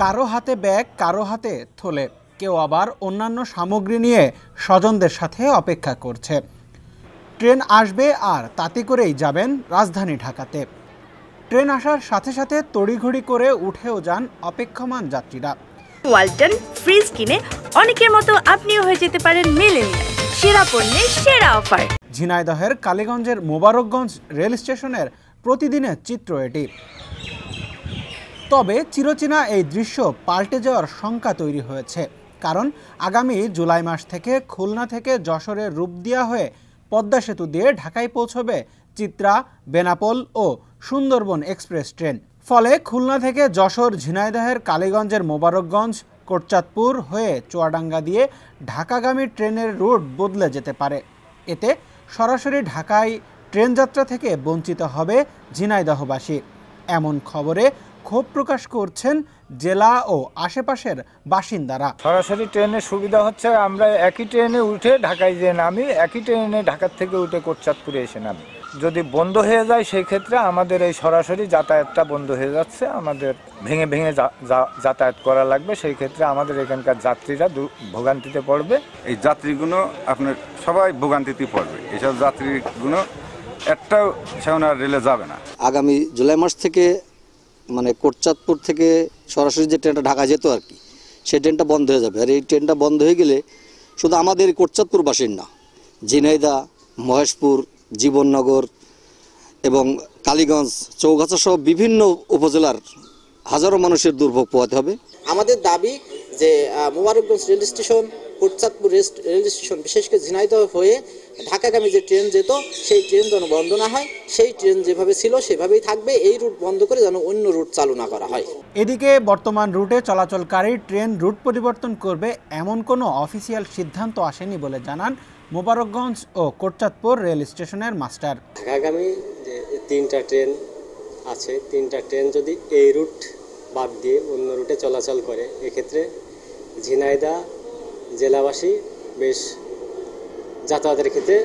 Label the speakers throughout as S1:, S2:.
S1: কারো হাতে ব্যাগ, কারো হাতে থলে, কেউ আবার অন্যান্য সামগ্রী নিয়ে স্বজনদের সাথে অপেক্ষা করছে। ট্রেন আসবে আর তাতে করেই যাবেন রাজধানী ঢাকাতে। ট্রেন আসার সাথে সাথে তড়িঘড়ি করে উঠেও যান অপেক্ষমান যাত্রীরা।
S2: ওয়ালটন ফ্রিজ কিনে অনেকের মতো আপনিও হয়ে যেতে পারেন মিলেনিয়াল। সেরা পণ্যের সেরা অফার।
S1: ঝিনাইদহের কালীগঞ্জের মোবারকগঞ্জ রেল স্টেশনের প্রতিদিনের চিত্র এটি। তবে চিরচেনা এই দৃশ্য পাল্টে যাওয়ার শঙ্কা তৈরি হয়েছে, কারণ আগামী জুলাই মাস থেকে খুলনা থেকে যশোরের রূপদিয়া হয়ে পদ্মা সেতু দিয়ে ঢাকায় পৌঁছবে চিত্রা, বেনাপোল ও সুন্দরবন এক্সপ্রেস ট্রেন। ফলে খুলনা থেকে যশোর, ঝিনাইদহের কালীগঞ্জের মোবারকগঞ্জ, কোটচাঁদপুর হয়ে চুয়াডাঙ্গা দিয়ে ঢাকাগামী ট্রেনের রুট বদলে যেতে পারে। এতে সরাসরি ঢাকায় ট্রেন যাত্রা থেকে বঞ্চিত হবে ঝিনাইদহবাসী। এমন খবরে ক্ষোভ প্রকাশ করছেন জেলা ও আশেপাশের বাসিন্দারা।
S3: সরাসরি ট্রেনের সুবিধা হচ্ছে আমরা একই ট্রেনে উঠে ঢাকায় যেয়ে নামি, একই ট্রেনে ঢাকার থেকে উঠে কোটচাঁদপুরে এসে নামি। যদি বন্ধ হয়ে যায় সেই ক্ষেত্রে আমাদের এই সরাসরি যাতায়াতটা বন্ধ হয়ে যাচ্ছে, আমাদের ভেঙে ভেঙে যাতায়াত করা লাগবে। সেই ক্ষেত্রে আমাদের এখানকার যাত্রীরা ভোগান্তিতে পড়বে।
S4: এই যাত্রীগুলো আপনার সবাই ভোগান্তিতে পড়বে। এইসব যাত্রীগুলো একটাও সেখানে রেলে যাবে না।
S5: আগামী জুলাই মাস থেকে মানে কোটচাঁদপুর থেকে সরাসরি যে ট্রেনটা ঢাকা যেত আর কি, সেই ট্রেনটা বন্ধ হয়ে যাবে। আর এই ট্রেনটা বন্ধ হয়ে গেলে শুধু আমাদের কোটচাঁদপুরবাসীর না, ঝিনাইদহ, মহেশপুর, জীবননগর এবং কালীগঞ্জ, চৌগাছা সহ বিভিন্ন উপজেলার হাজারো মানুষের দুর্ভোগ পোহাতে হবে।
S6: আমাদের দাবি যে Mobarakganj rail station, Kotchandpur rail station, বিশেষ করে ঝিনাইদহ হয়ে ঢাকাগামী যে ট্রেন যেত সেই ট্রেন যেন বন্ধ না হয়, সেই ট্রেন যেভাবে ছিল সেভাবেই থাকবে। এই রুট বন্ধ করে যেন অন্য রুট চালু না করা হয়।
S1: এদিকে বর্তমান রুটে চলাচলকারী ট্রেন রুট পরিবর্তন করবে এমন কোনো অফিসিয়াল সিদ্ধান্ত আসেনি বলে জানান মোবারকগঞ্জ ও কোটচাঁদপুর রেল স্টেশনের মাস্টার।
S7: ঢাকাগামী যে 3টা ট্রেন আছে, 3টা ট্রেন যদি এই রুট বাদ দিয়ে অন্য রুটে চলাচল করে, এক্ষেত্রে ঝিনাইদহ জেলাবাসী বেশ যাতায়াতের ক্ষেত্রে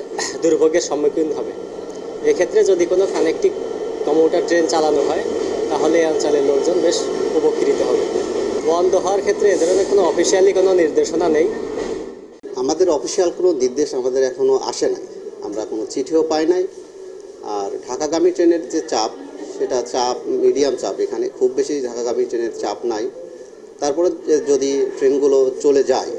S7: দুর্ভোগের সম্মুখীন হবে। এক্ষেত্রে যদি কোনো কানেক্টিং কমিউটার ট্রেন চালানো হয় তাহলে এই অঞ্চলের লোকজন বেশ উপকৃত হবে। বন্ধ হওয়ার ক্ষেত্রে এ ধরনের কোনো অফিসিয়ালি কোনো নির্দেশনা নেই।
S5: আমাদের অফিসিয়াল কোনো নির্দেশ আমাদের এখনও আসে নাই, আমরা কোনো চিঠিও পাই নাই। আর ঢাকাগামী ট্রেনের যে চাপ, সেটা চাপ মিডিয়াম চাপ, এখানে খুব বেশি ঢাকাগামী ট্রেনের চাপ নাই। তারপরে যদি ট্রেনগুলো চলে যায়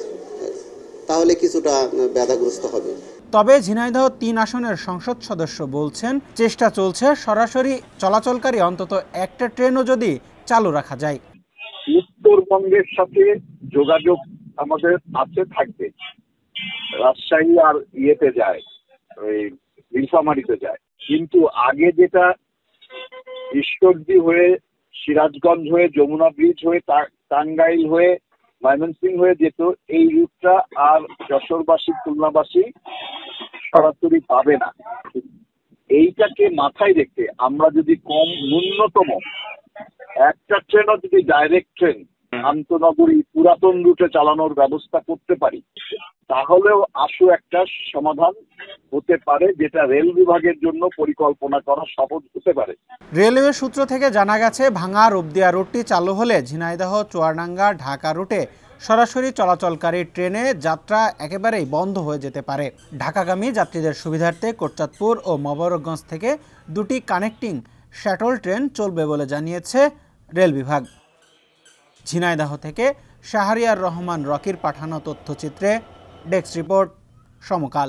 S5: তাহলে কিছুটা বাধাগ্রস্ত হবে।
S1: তবে ঝিনাইদহ 3 আসনের সংসদ সদস্য বলছেন, চেষ্টা চলছে সরাসরি চলাচলকারী অন্তত একটা ট্রেনও যদি চালু রাখা যায়।
S8: উত্তরবঙ্গের সাথে যোগাযোগ আমাদের আছে, থাকবে। রাজশাহী আর ইয়েতে যায়, ওই নীলফামারীতে যায়, কিন্তু আগে যেটা ঈশ্বরদী হয়ে, সিরাজগঞ্জ হয়ে, যমুনা ব্রিজ হয়ে, টাঙ্গাইল হয়ে, ময়মনসিংহ হয়ে যেত, এই রুটটা আর যশোরবাসী, খুলনাবাসী সরাসরি পাবে না। এইটাকে মাথায় রেখে আমরা যদি ন্যূনতম একটা ট্রেনও যদি ডাইরেক্ট ট্রেন আন্তনগরী পুরাতন রুটে চালানোর ব্যবস্থা করতে পারি, তাহলেও আশু একটা সমাধান হতে পারে, যেটা রেল বিভাগের জন্য পরিকল্পনা করা সহজ হতে পারে।
S1: রেলওয়ে সূত্র থেকে জানা গেছে, ভাঙা রূপদিয়া রুটটি চালু হলে ঝিনাইদহ, চুয়াডাঙ্গা, ঢাকা রুটে সরাসরি চলাচলকারী ট্রেনে যাত্রা একেবারেই বন্ধ হয়ে যেতে পারে। ঢাকাগামী যাত্রীদের সুবিধার্থে কোটচাঁদপুর ও মোবারকগঞ্জ থেকে 2টি কানেক্টিং শ্যাটল ট্রেন চলবে বলে জানিয়েছে রেল বিভাগ। ঝিনাইদহ থেকে শাহরিয়ার রহমান রকির পাঠানো তথ্যচিত্রে ডেস্ক রিপোর্ট, সমকাল।